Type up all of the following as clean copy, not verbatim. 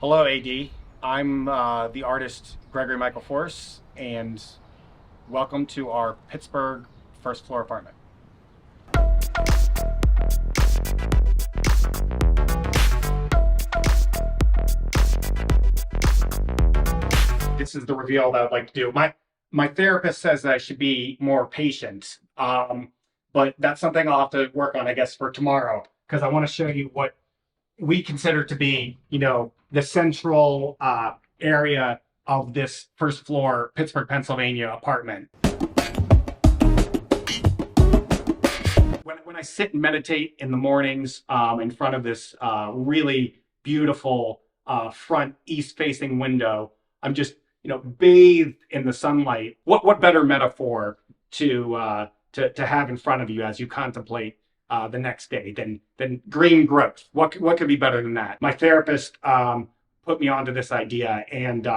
Hello, AD. I'm the artist Gregory Michael Forse, and welcome to our Pittsburgh first floor apartment. This is the reveal that I'd like to do. My therapist says that I should be more patient, but that's something I'll have to work on, I guess, for tomorrow because I want to show you what we consider to be, the central area of this first floor Pittsburgh, Pennsylvania apartment. When I sit and meditate in the mornings in front of this really beautiful front east-facing window, I'm just bathed in the sunlight. What better metaphor to have in front of you as you contemplate the next day than green growth? What could be better than that? My therapist put me onto this idea, and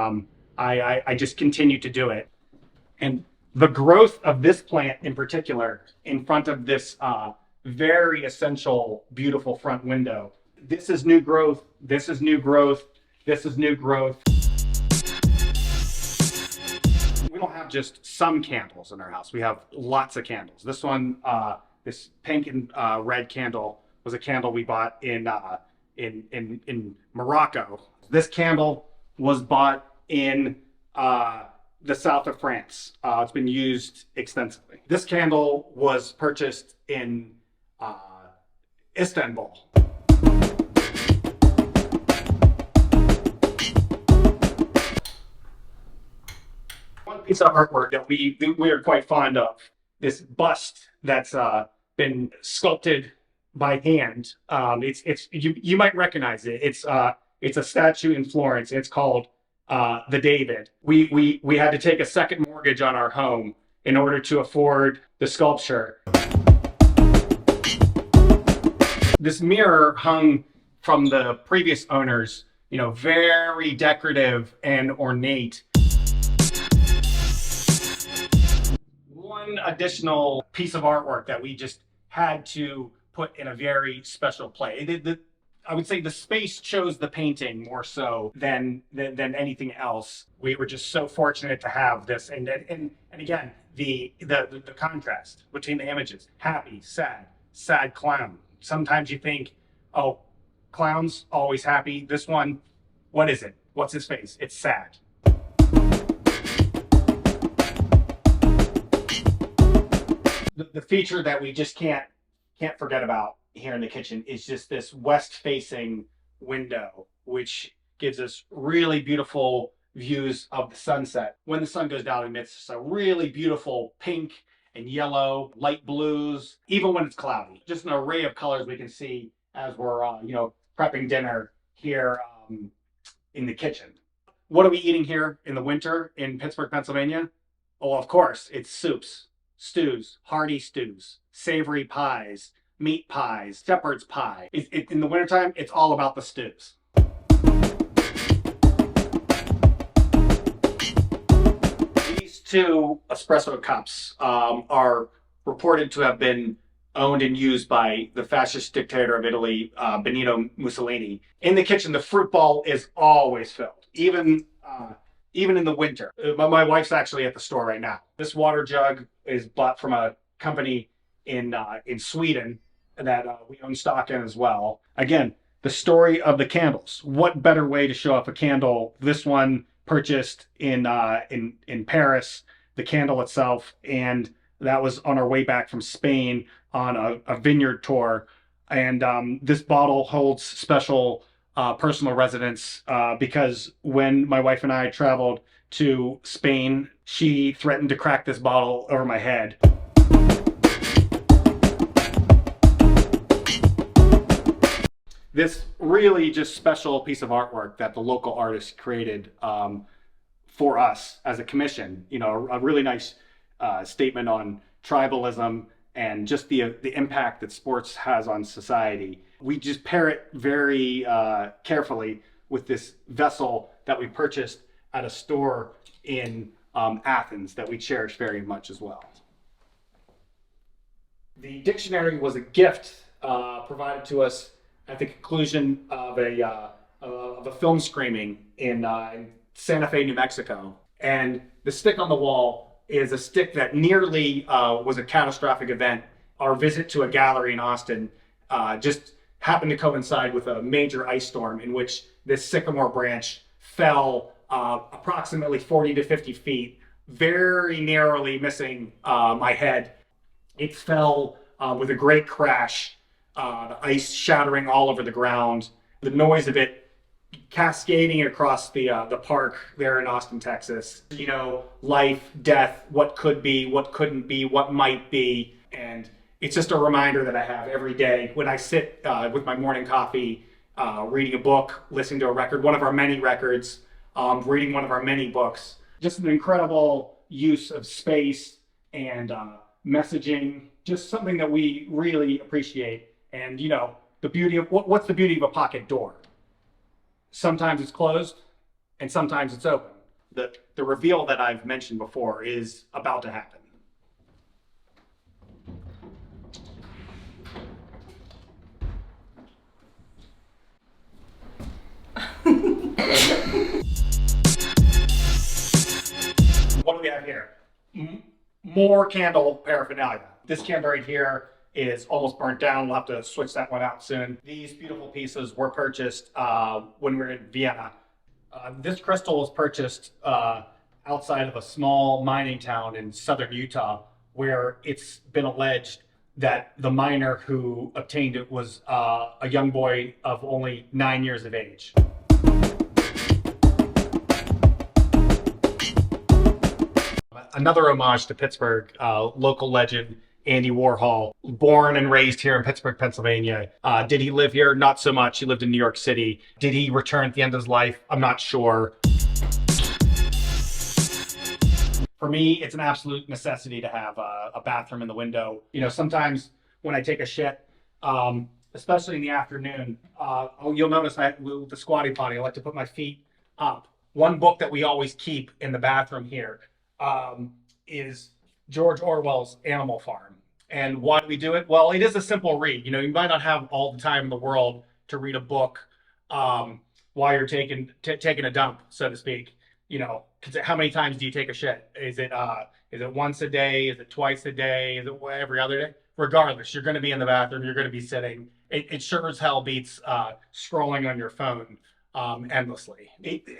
I just continue to do it. And the growth of this plant in particular in front of this very essential, beautiful front window. This is new growth. This is new growth. This is new growth. We don't have just some candles in our house. We have lots of candles. This one, this pink and red candle was a candle we bought in Morocco. This candle was bought in the south of France. It's been used extensively. This candle was purchased in Istanbul. One piece of artwork that we are quite fond of, this bust that's been sculpted by hand. It's you might recognize it. It's a statue in Florence. It's called the David. We had to take a second mortgage on our home in order to afford the sculpture. This mirror hung from the previous owners, very decorative and ornate. One additional piece of artwork that we just had to put in a very special place. I would say the space chose the painting more so than anything else. We were just so fortunate to have this, and again, the contrast between the images: happy, sad clown. Sometimes you think, oh, clown's always happy. This one, what is it? What's his face? It's sad. The feature that we just can't forget about here in the kitchen is just this west-facing window, which gives us really beautiful views of the sunset. When the sun goes down, it's a really beautiful pink and yellow, light blues, even when it's cloudy. Just an array of colors we can see as we're, prepping dinner here in the kitchen. What are we eating here in the winter in Pittsburgh, Pennsylvania? Oh, of course, it's soups, stews, hearty stews, savory pies, meat pies, shepherd's pie. In the wintertime, it's all about the stews. These two espresso cups are reported to have been owned and used by the fascist dictator of Italy, Benito Mussolini. In the kitchen, the fruit bowl is always filled, even in the winter. My wife's actually at the store right now. This water jug is bought from a company in Sweden that we own stock in as well. Again, the story of the candles. What better way to show off a candle? This one purchased in Paris, the candle itself, and that was on our way back from Spain on a vineyard tour. And this bottle holds special personal resonance because when my wife and I traveled to Spain, she threatened to crack this bottle over my head. This really just special piece of artwork that the local artist created for us as a commission, a really nice statement on tribalism and just the impact that sports has on society. We just pair it very carefully with this vessel that we purchased at a store in Athens that we cherish very much as well. The dictionary was a gift provided to us at the conclusion of of a film screening in Santa Fe, New Mexico. And the stick on the wall is a stick that nearly was a catastrophic event. Our visit to a gallery in Austin just happened to coincide with a major ice storm in which this sycamore branch fell approximately 40 to 50 feet, very narrowly missing my head. It fell with a great crash, the ice shattering all over the ground, the noise of it cascading across the park there in Austin, Texas. You know, life, death, what could be, what couldn't be, what might be. And it's just a reminder that I have every day when I sit with my morning coffee, reading a book, listening to a record, one of our many records, reading one of our many books. Just an incredible use of space and messaging, just something that we really appreciate. And you know, the beauty of what's the beauty of a pocket door? Sometimes it's closed and sometimes it's open. The reveal that I've mentioned before is about to happen. What do we have here? More candle paraphernalia. This candle right here is almost burnt down. We'll have to switch that one out soon. These beautiful pieces were purchased when we were in Vienna. This crystal was purchased outside of a small mining town in southern Utah, where it's been alleged that the miner who obtained it was a young boy of only 9 years of age. Another homage to Pittsburgh, local legend Andy Warhol, born and raised here in Pittsburgh, Pennsylvania. Did he live here? Not so much. He lived in New York City. Did he return at the end of his life? I'm not sure. For me, it's an absolute necessity to have a bathroom in the window. You know, sometimes when I take a shit, especially in the afternoon, you'll notice with the squatty potty, I like to put my feet up. One book that we always keep in the bathroom here is George Orwell's Animal Farm. And why do we do it? Well, it is a simple read. You know, you might not have all the time in the world to read a book while you're taking a dump, so to speak. You know, how many times do you take a shit? Is it once a day? Is it twice a day? Is it every other day? Regardless, you're going to be in the bathroom. You're going to be sitting. It sure as hell beats scrolling on your phone endlessly.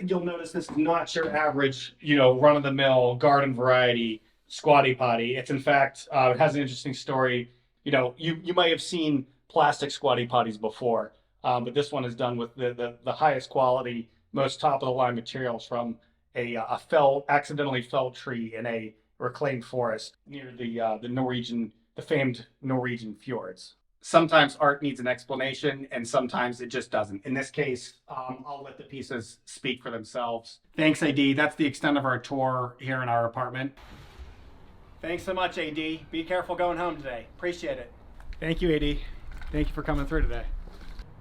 You'll notice this is not your average, you know, run-of-the-mill garden variety squatty potty. It's in fact, it has an interesting story. You know, you might have seen plastic squatty potties before, but this one is done with the highest quality, most top-of-the-line materials from a accidentally felled tree in a reclaimed forest near the famed Norwegian fjords. Sometimes art needs an explanation and sometimes it just doesn't. In this case, I'll let the pieces speak for themselves. Thanks, AD. That's the extent of our tour here in our apartment. Thanks so much, AD. Be careful going home today. Appreciate it. Thank you, AD. Thank you for coming through today.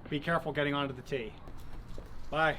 Be careful getting onto the tee. Bye.